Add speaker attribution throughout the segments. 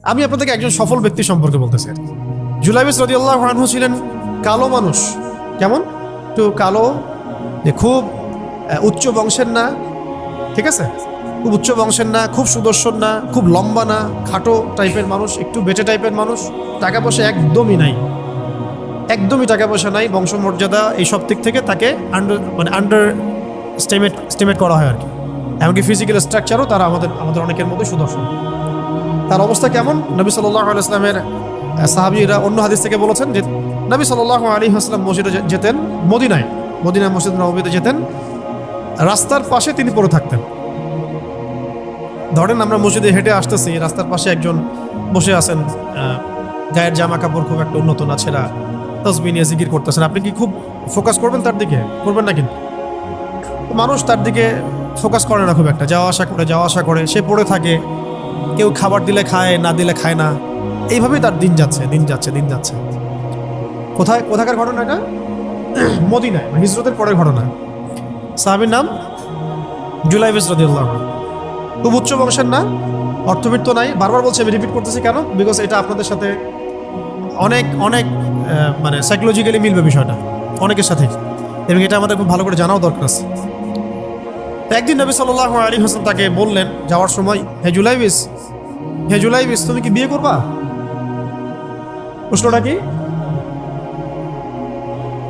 Speaker 1: আমি আপনাদেরকে একজন সফল ব্যক্তি সম্পর্কে বলতেছি। জুলাইবিস রাদিয়াল্লাহু আনহু ছিলেন কালো মানুষ। কেমন? একটু কালো, যে খুব উচ্চ বংশের না, ঠিক আছে, খুব উচ্চ বংশের না, খুব সুদর্শন না, খুব লম্বা না, খাটো টাইপের মানুষ, একটু বেটে টাইপের মানুষ। টাকা পয়সা একদমই নাই, একদমই টাকা পয়সা নাই, বংশমর্যাদা এই সব দিক থেকে তাকে আন্ডার স্টিমেট করা হয় আর কি। এমনকি ফিজিক্যাল স্ট্রাকচারও তারা আমাদের অনেকের মধ্যে সুদর্শন। তার অবস্থা কেমন? নবী সাল্লাল্লাহু আলাইহি ওয়াসাল্লামের সাহাবীরা অন্য হাদিস থেকে বলেছেন যে নবী সাল্লাল্লাহু আলাইহি ওয়াসাল্লাম মসজিদে যেতেন, মদিনায় মসজিদ নববীতে যেতেন, রাস্তার পাশে তিনি পড়ে থাকতেন। ধরেন আমরা মসজিদে হেঁটে আসতেছি, রাস্তার পাশে একজন বসে আছেন, গায়ের জামা কাপড় খুব একটা উন্নত না, ছেঁড়া, তাসবিহ নিয়ে জিকির করতেছেন। আপনি কি খুব ফোকাস করবেন তার দিকে? করবেন না। কিন্তু মানুষ তার দিকে ফোকাস করে না খুব একটা, যাওয়া আসা করে, সে পড়ে থাকে। কেউ খাবার দিলে খায়, না দিলে খায় না। এইভাবেই তার দিন যাচ্ছে। কোথাকার ঘটনা এটা? মদিনায়, হিজরতের পরের ঘটনা। সাহাবীর নাম জুলাইবিস রাদিয়াল্লাহু আনহু। খুব উচ্চ বংশের না, অর্থবিত্ত নাই। বারবার বলছি, আমি রিপিট করতেছি কেন? বিকজ এটা আপনাদের সাথে অনেক অনেক মানে সাইকোলজিক্যালি মিলবে বিষয়টা অনেকের সাথে, এবং এটা আমাদের খুব ভালো করে জানাও দরকার আছে। একদিন নবী সাল্লাল্লাহু আলাইহি ওয়াসাল্লাম তাকে বললেন যাওয়ার সময়, হে জুলাইবিস, তুমি কি বিয়ে করবা? প্রশ্নটা কি?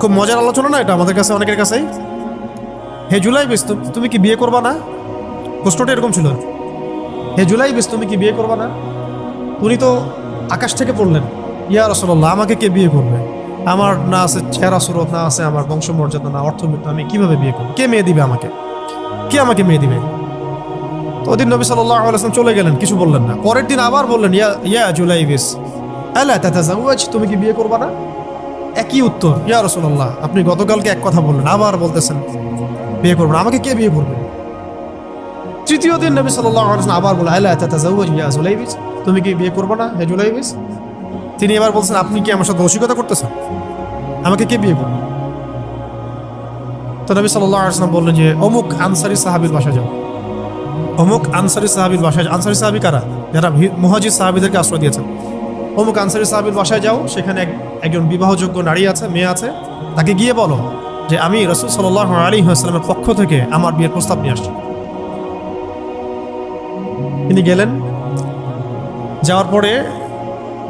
Speaker 1: খুব মজার আলোচনা না এটা আমাদের কাছে, অনেকের কাছেই। হে জুলাইবিস, তুমি কি বিয়ে করবা না? প্রশ্নটা এরকম ছিল, হে জুলাইবিস, তুমি কি বিয়ে করবা না? উনি তো আকাশ থেকে পড়লেন, ইয়া রাসূলুল্লাহ, আমাকে কে বিয়ে করবে? আমার না আছে চেহারা সুরত, না আছে আমার বংশমর্যাদা, না অর্থবিত্ত, আমি কিভাবে বিয়ে করবো? কে মেয়ে দিবে আমাকে? কে আমাকে মেয়ে দিবে? তো ওদিন নবী সাল্লাল্লাহু আলাইহি ওয়াসাল্লাম চলে গেলেন, কিছু বললেন না। পরের দিন আবার বললেন, ইয়া জুলাইবিস, আলা তাতাযাওয়াজ, তুমি কি বিয়ে করবা না? একই উত্তর, ইয়া রাসূলুল্লাহ, আপনি গতকালকে এক কথা বললেন, আবার বলতেছেন বিয়ে করবো না, আমাকে কে বিয়ে করবে? তৃতীয় দিন নবী সাল্লাল্লাহু আলাইহি ওয়াসাল্লাম আবার বললেন, আলা তাতাযাওয়াজ ইয়া জুলাইবিস, তুমি কি বিয়ে করবে না হে জুলাইবিস? তিনি এবার বলছেন, আপনি কি আমার সাথে রসিকতা করতেছেন? আমাকে কে বিয়ে করবে? তো নবী সাল্লাল্লাহু আলাইহি ওয়াসাল্লাম বললেন যে অমুক আনসারী সাহাবীর বাসায় যাও। অমুক আনসারী সাহাবীর বাসায়, আনসারী সাহাবী কারা? যারা মুহাজির সাহাবীদেরকে আশ্রয় দিয়েছেন। অমুক আনসারী সাহাবীর বাসায় যাও, সেখানে একজন বিবাহযোগ্য নারী আছে, মেয়ে আছে, তাকে গিয়ে বলো যে আমি রাসূল সাল্লাল্লাহু আলাইহি ওয়াসাল্লামের পক্ষ থেকে আমার বিয়ের প্রস্তাব নিয়ে আসছি। তিনি গেলেন, যাওয়ার পরে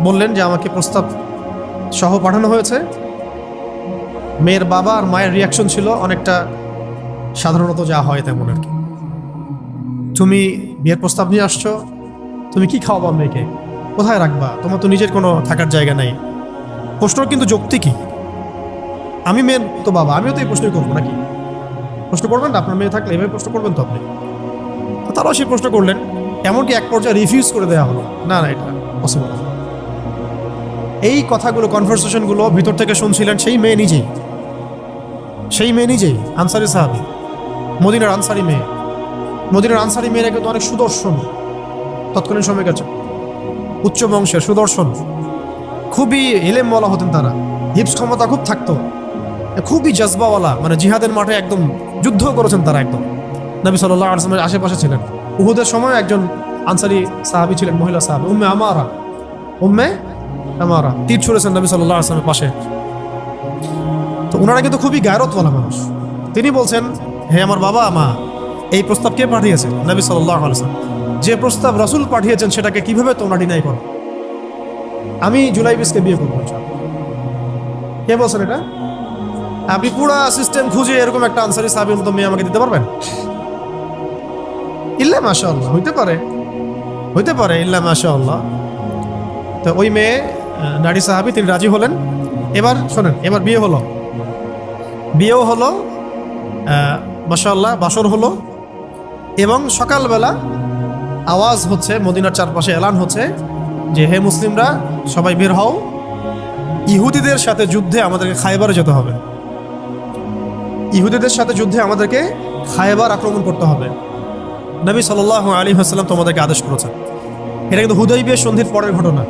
Speaker 1: বললেন যে আমাকে প্রস্তাব সহ পাঠানো হয়েছে। মেয়ের বাবা আর মায়ের রিয়াকশন ছিল অনেকটা সাধারণত যা হয় তেমন আর কি। তুমি বিয়ের প্রস্তাব নিয়ে আসছো, তুমি কি খাওয়াবা মেয়েকে? কোথায় রাখবা? তোমার তো নিজের কোনো থাকার জায়গা নাই। প্রশ্ন কিন্তু যৌক্তিক কি? আমি মেয়ের তো বাবা, আমিও তো এই প্রশ্নই করবো নাকি? প্রশ্ন করবেন না? আপনার মেয়ে থাকলে এভাবে প্রশ্ন করবেন তো আপনি। তারাও সেই প্রশ্ন করলেন, এমনকি এক পর্যায়ে রিফিউজ করে দেওয়া হলো, না এটা পসিবল। এই কথাগুলো, কনভারসেশনগুলো ভিতর থেকে শুনছিলেন সেই মেয়ে নিজেই, আনসারী সাহাবী, মদিনার আনসারী মেয়ে। মদিনার আনসারী মেয়েরা কিন্তু অনেক সুদর্শন তৎকালীন সময়কার, উচ্চ বংশের, সুদর্শন, খুবই ইলেমওয়ালা হতেন তারা, হিপস ক্ষমতা খুব থাকতো, খুবই জজবাওয়ালা, মানে জিহাদের মাঠে একদম যুদ্ধ করেছেন তারা, একদম নবী সাল্লাল্লাহু আলাইহি ওয়াসাল্লামের আশেপাশে ছিলেন। উহুদের সময় একজন আনসারী সাহাবী ছিলেন, মহিলা সাহাবী, উম্মে আমারা তীর ছুঁড়েছেন নবী সাল্লাল্লাহু আলাইহি ওয়াসাল্লামের পাশে। তো ওনারা কিন্তু খুবই গায়রতওয়ালা মানুষ। তিনি বলছেন, হে আমার বাবা মা, এই প্রস্তাব কে পাঠিয়েছে? নবী সাল্লাল্লাহু আলাইহি ওয়াসাল্লাম। যে প্রস্তাব রাসূল পাঠিয়েছেন সেটাকে কিভাবে তোমরা ডিনাই করো? আমি জুলাইবিসকে বিয়ে করবো। কে বলছেন এটা? আপনি পুরা সিস্টেম খুঁজে এরকম একটা আনসারী সাহাবীর মতো মেয়ে আমাকে দিতে পারবেন? ইল্লা মাশাআল্লাহ, হইতে পারে ইল্লা মাশাআল্লাহ। তো ওই মেয়ে নারী সাহাবী, তিনি রাজি হলেন। এবার শোনেন, এবার বিয়েও হলো, মাশাআল্লাহ, বাসর হলো, এবং সকালবেলা আওয়াজ হচ্ছে, মদিনার চারপাশে এলান হচ্ছে যে হে মুসলিমরা, সবাই বের হও, ইহুদিদের সাথে যুদ্ধে আমাদেরকে খায়বারে যেতে হবে। ইহুদিদের সাথে যুদ্ধে আমাদেরকে খায়বার আক্রমণ করতে হবে। নবী সাল্লাল্লাহু আলাইহি ওয়াসাল্লাম তোমাদেরকে আদেশ করেছেন। এটা কিন্তু হুদাইবিয়া সন্ধির পরের ঘটনা।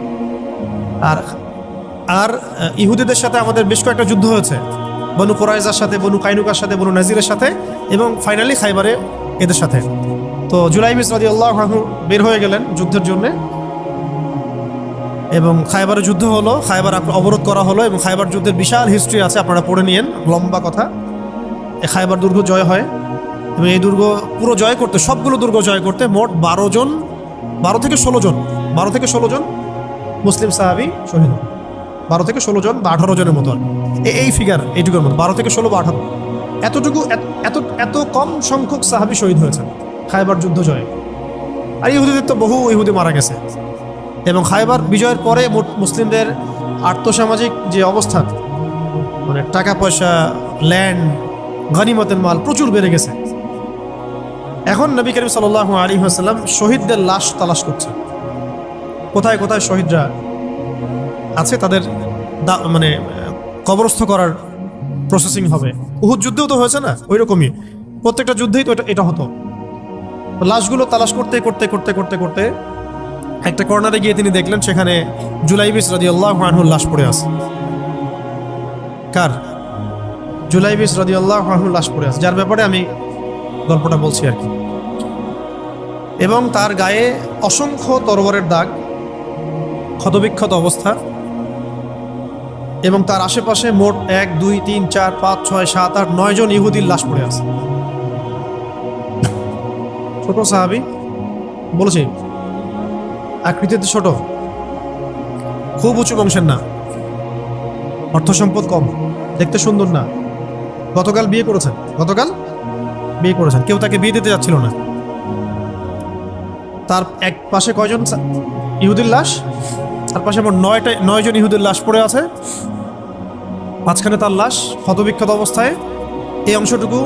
Speaker 1: আর ইহুদিদের সাথে আমাদের বেশ কয়েকটা যুদ্ধ হয়েছে, বনু কুরাইজার সাথে, বনু কাইনুকার সাথে, বনু নাজিরের সাথে, এবং ফাইনালি খাইবারে এদের সাথে। তো জুলাইবিস রাদিয়াল্লাহু আনহু বের হয়ে গেলেন যুদ্ধের জন্যে। এবং খায়বারের যুদ্ধ হলো, খায়বার অবরোধ করা হলো এবং খায়বার যুদ্ধের বিশাল হিস্ট্রি আছে, আপনারা পড়ে নিয়েন, লম্বা কথা। এই খায়বার দুর্গ জয় হয় এবং এই দুর্গ পুরো জয় করতে, সবগুলো দুর্গ জয় করতে মোট 12 থেকে 16 জন মুসলিম সাহাবী শহীদ হন। 12 থেকে 16 জন বা 18 জনের মতো, এই ফিগার এইটুকুর মতো, 12 থেকে 16 বা 18, এতটুকু এত কম সংখ্যক সাহাবী শহীদ হয়েছেন খায়বার যুদ্ধ জয়ে। আর ইহুদিদের তো বহু ইহুদি মারা গেছে। এবং খায়বার বিজয়ের পরে মুসলিমদের আর্থসামাজিক যে অবস্থান, মানে টাকা পয়সা, ল্যান্ড, গনিমতের মাল প্রচুর বেড়ে গেছে। এখন নবী করিম সাল্লাল্লাহু আলাইহি ওয়াসাল্লাম শহীদদের লাশ তালাশ করছে, কোথায় কোথায় শহীদরা আছে, তাদের মানে কবরস্থ করার প্রসেসিং হবে। উহুদ যুদ্ধেও তো হয়েছে না, ওই রকমই প্রত্যেকটা যুদ্ধেই তো এটা হতো। লাশগুলো তালাশ করতে করতে করতে করতে করতে একটা কর্নারে গিয়ে তিনি দেখলেন সেখানে জুলাইবিস রাদিয়াল্লাহু আনহুর লাশ পড়ে আছে। কার? জুলাইবিস রাদিয়াল্লাহু আনহুর লাশ পড়ে আছে, যার ব্যাপারে আমি গল্পটা বলছি আর কি। এবং তার গায়ে অসংখ্য তরবারের দাগ, ক্ষতবিক্ষত অবস্থা, এবং তার আশেপাশে মোট 1 2 3 4 5 6 7 8 9 জন ইহুদির লাশ পড়ে আছে। ছোট সাহাবী, বলেছি আকৃতিতে ছোট, খুব উঁচু বংশের না, অর্থ সম্পদ কম, দেখতে সুন্দর না। গতকাল বিয়ে করেছেন, কেউ তাকে বিয়ে দিতে যাচ্ছিল না। তার এক পাশে কয়জন ইহুদির লাশ, তার পাশে মোট 9 জন ইহুদির লাশ পড়ে আছে, মাঝখানে তার লাশ ক্ষতবিক্ষত অবস্থায়। এই অংশটুকু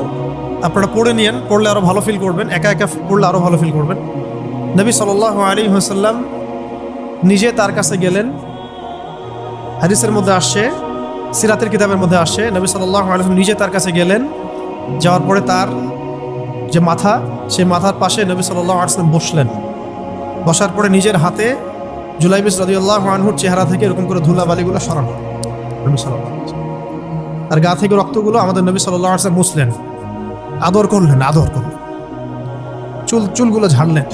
Speaker 1: আপনারা পড়ে নিয়েন, পড়লে আরো ভালো ফিল করবেন, একা একা পড়লে আরো ভালো ফিল করবেন। নবী সাল্লাল্লাহু আলাইহি ওয়াসাল্লাম নিজে তার কাছে গেলেন। হাদিসের মধ্যে আসছে, সিরাতের কিতাবের মধ্যে আসছে, নবী সাল্লাল্লাহু আলাইহি ওয়াসাল্লাম নিজে তার কাছে গেলেন। যাওয়ার পরে তার যে মাথা, সেই মাথার পাশে নবী সাল্লাল্লাহু আলাইহি ওয়াসাল্লাম বসলেন। বসার পরে নিজের হাতে জুলাইবিস রাদিয়াল্লাহু আনহুর চেহারা থেকে এরকম করে ধুলাবালিগুলো সরানো, নবী সাল্লাল্লাহু আলাইহি ওয়াসাল্লাম তার গা থেকে রক্তগুলো আমাদের নবী সাল্লাল্লাহু আলাইহি ওয়াসাল্লাম মুছলেন, আদর করলেন, চুলগুলো ঝাড়লেন।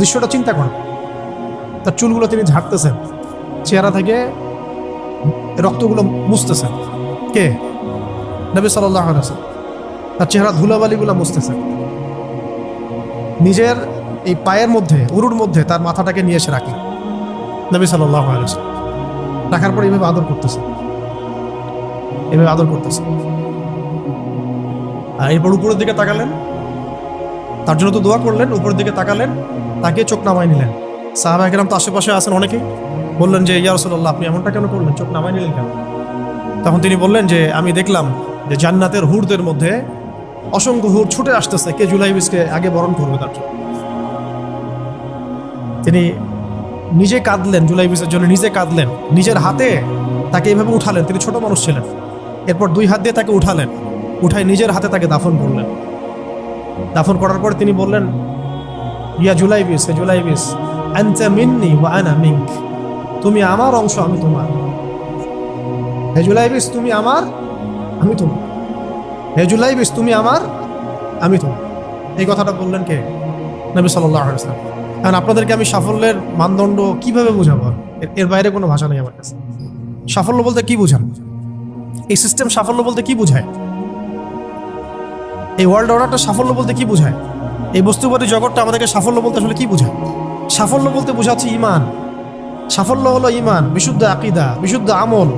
Speaker 1: দৃশ্যটা চিন্তা করেন, তার চুলগুলো তিনি ঝাড়তেছেন, চেহারা থেকে রক্তগুলো মুছতেছেন। কে? নবী সাল্লাল্লাহু আলাইহি ওয়াসাল্লাম তার চেহারা ধুলাবালিগুলো মুছতেছেন। নিজের এই পায়ের মধ্যে, উরুর মধ্যে তার মাথাটাকে নিয়ে এসে রাখলেন নবী সাল্লাল্লাহু আলাইহি ওয়াসাল্লাম। রাখার পর এইভাবে আদর করতেছেন। আর এরপর উপরের দিকে তাকালেন, তার জন্য তো দোয়া করলেন, উপরের দিকে তাকালেন, তাকে চোখ নামায় নিলেন। সাহাবা কেরাম তো আশেপাশে আছেন অনেকেই, বললেন যে ইয়া রাসূলুল্লাহ, আপনি এমনটা কেন করলেন, চোখ নামায় নিলেন কেন? তখন তিনি বললেন যে আমি দেখলাম যে জান্নাতের হুরদের মধ্যে অসংখ্য হুর ছুটে আসতেছে, কে জুলাইবিসকে আগে বরণ করবে তার জন্য। তিনি নিজে কাঁদলেন, জুলাইবিসের জন্য নিজে কাঁদলেন, নিজের হাতে তাকে এইভাবে উঠালেন। তিনি ছোট মানুষ ছিলেন। এরপর 2 হাত দিয়ে তাকে উঠায় নিজের হাতে তাকে দাফন করলেন। দাফন করার পর তিনি বললেন, ইয়া জুলাইবিস, হে জুলাইবিস, আনতা মিন্নি ওয়া আনা মিনক, তুমি আমার অংশ, আমি তোমার। হে জুলাইবিস, তুমি আমার, আমি তোমার। হে জুলাইবিস, তুমি আমার, আমি তোমার। এই কথাটা বললেন কে? নবী সাল্লাল্লাহু আলাইহি ওয়াসাল্লাম। কারণ আপনাদেরকে আমি সাফল্যের মানদণ্ড কিভাবে বোঝাবো, এর বাইরে কোনো ভাষা নেই আমার কাছে। সাফল্য বলতে কি বোঝান? এই সিস্টেম সাফল্য বলতে কি বোঝায়? এই ওয়ার্ল্ড অর্ডারটা সাফল্য বলতে কি বোঝায়? এই বস্তুবাদী জগৎটা আমাদেরকে সাফল্য বলতে আসলে কি বোঝায়? সাফল্য বলতে বোঝাচ্ছে ইমান। সাফল্য হলো ইমান, বিশুদ্ধ আকীদা, বিশুদ্ধ আমল,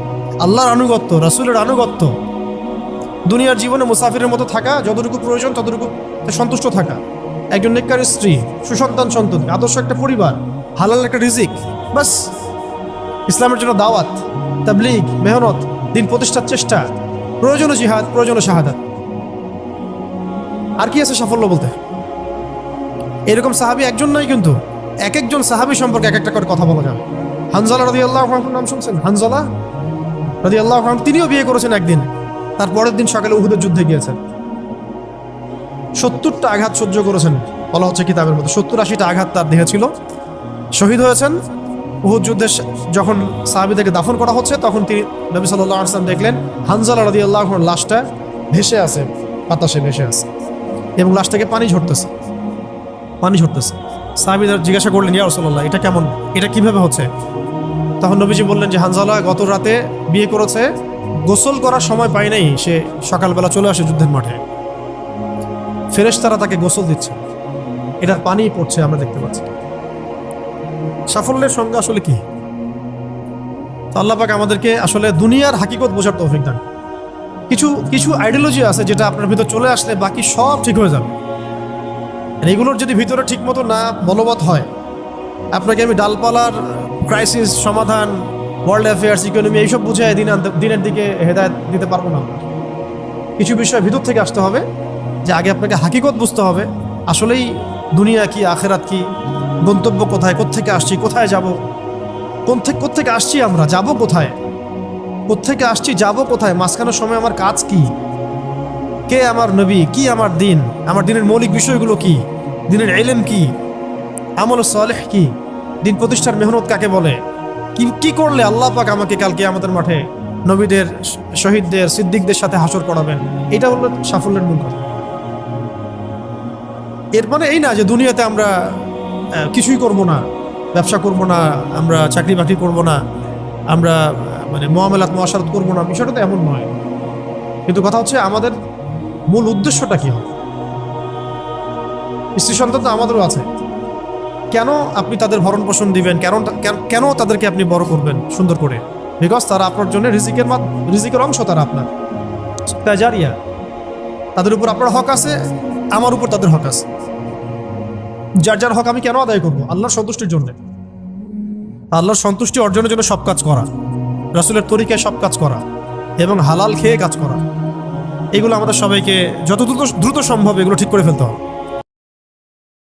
Speaker 1: আল্লাহর আনুগত্য, রাসূলের আনুগত্য, দুনিয়ার জীবনে মুসাফিরের মতো থাকা, যতটুকু প্রয়োজন ততটুকু সন্তুষ্ট থাকা, একজন নেককার স্ত্রী, সুসন্তান সন্ততি, আদর্শ একটা পরিবার, হালাল একটা রিজিক, বাস। ইসলামের জন্য দাওয়াত, তাবলীগ, মেহনত, দিন প্রতিষ্ঠার চেষ্টা, প্রয়োজন জিহাদ, প্রয়োজন শাহাদাত। আর কি আছে সাফল্য বলতে? এরকম সাহাবী একজন নয়, কিন্তু এক একজন সাহাবী সম্পর্কে এক একটা করে কথা বলা যাবে। হানজালা রাদিয়াল্লাহু আনহুর নাম শুনছেন? হানজালা রাদিয়াল্লাহু আনহু, তিনিও বিয়ে করেছেন একদিন। তার পরের দিন সকালে উহুদের যুদ্ধে গিয়েছেন। 70টা আঘাত সহ্য করেছেন, বলা হচ্ছে কিতাবের মধ্যে 70-80টা আঘাত তার দেহে ছিল। শহীদ হয়েছেন। উহুদ যুদ্ধে যখন সাহাবীদেরকে দাফন করা হচ্ছে, তখন তিনি নবী সাল্লাল্লাহু আলাইহি ওয়াসাল্লাম দেখলেন হানজালা রাদিয়াল্লাহু আনহুর লাশটা ভেসে আছে, বাতাসে ভেসে আছে, এবং লাশটাকে পানি ঝরতেছে। সাহাবীরা জিজ্ঞাসা করলেন, ইয়া রাসূলুল্লাহ, এটা কেমন, এটা কিভাবে হচ্ছে? তখন নবীজি বললেন যে হানজালা গত রাতে বিয়ে করেছে, গোসল করার সময় পায় নাই, সে সকালবেলা চলে আসে যুদ্ধের মাঠে, ফেরেশতারা তাকে গোসল দিচ্ছে, এটার পানি পড়ছে, আমরা দেখতে পাচ্ছি। সাফল্যের সংজ্ঞা আসলে কি? তো আল্লাহ পাক আমাদেরকে আসলে দুনিয়ার হাকিকত বোঝার তৌফিক দান। কিছু কিছু আইডিওলজি আছে যেটা আপনার ভিতর চলে আসলে বাকি সব ঠিক হয়ে যাবে। আর এগুলোর যদি ভিতরে ঠিক মতো না বলবৎ হয়, আপনাকে আমি ডালপালার ক্রাইসিস সমাধান, ওয়ার্ল্ড অ্যাফেয়ার্স, ইকোনমি এইসব বুঝে দিনের দিকে হেদায়েত দিতে পারবো না। কিছু বিষয় ভিতর থেকে আসতে হবে, যে আগে আপনাকে হাকিকত বুঝতে হবে, আসলেই দুনিয়া কি, আখেরাত কি, গন্তব্য কোথায়, কোত্থেকে আসছি, কোথায় যাব, কোত্থেকে আসছি, আমরা যাব কোথায়, কোত্থেকে আসছি, যাব কোথায়, মাঝখানের সময় আমার কাজ কি, কে আমার নবী, কি আমার দিন, আমার দিনের মৌলিক বিষয়গুলো কি, দিনের ইলম কি, আমল সালেহ কি, দিন প্রতিষ্ঠার মেহনত কাকে বলে, কি কি করলে আল্লাহ পাক আমাকে কালকে আমাদের মাঠে নবীদের, শহীদদের, সিদ্দিকদের সাথে হাসর করাবেন। এটা হলো সাফল্যের মূল কথা। এর মানে এই না যে দুনিয়াতে আমরা কিছুই করব না, ব্যবসা করব না, আমরা চাকরি বাকরি করব না, আমরা মানে মুআমালাত মুআশারাত করব না, বিষয়টা তো এমন নয়। কিন্তু কথা হচ্ছে আমাদের মূল উদ্দেশ্যটা কি হবে। স্ত্রী সন্তান তো আমাদেরও আছে, কেন আপনি তাদের ভরণ পোষণ দিবেন, কেন তাদেরকে আপনি বড় করবেন সুন্দর করে? বিকজ তারা আপনার জন্য রিজিকের অংশ, তারা আপনার তাজারিয়া, তাদের উপর আপনার হক আছে, আমার উপর তাদের হক আছে। যার যার হক আমি কেন আদায় করবো? আল্লাহর সন্তুষ্টির জন্য, আল্লাহর সন্তুষ্টি অর্জনের জন্য সব কাজ করা, রাসূলের তরিকায় সব কাজ করা এবং হালাল খেয়ে কাজ করা। এগুলো আমাদের সবাইকে যত দ্রুত সম্ভব এগুলো ঠিক করে ফেলতে হবে।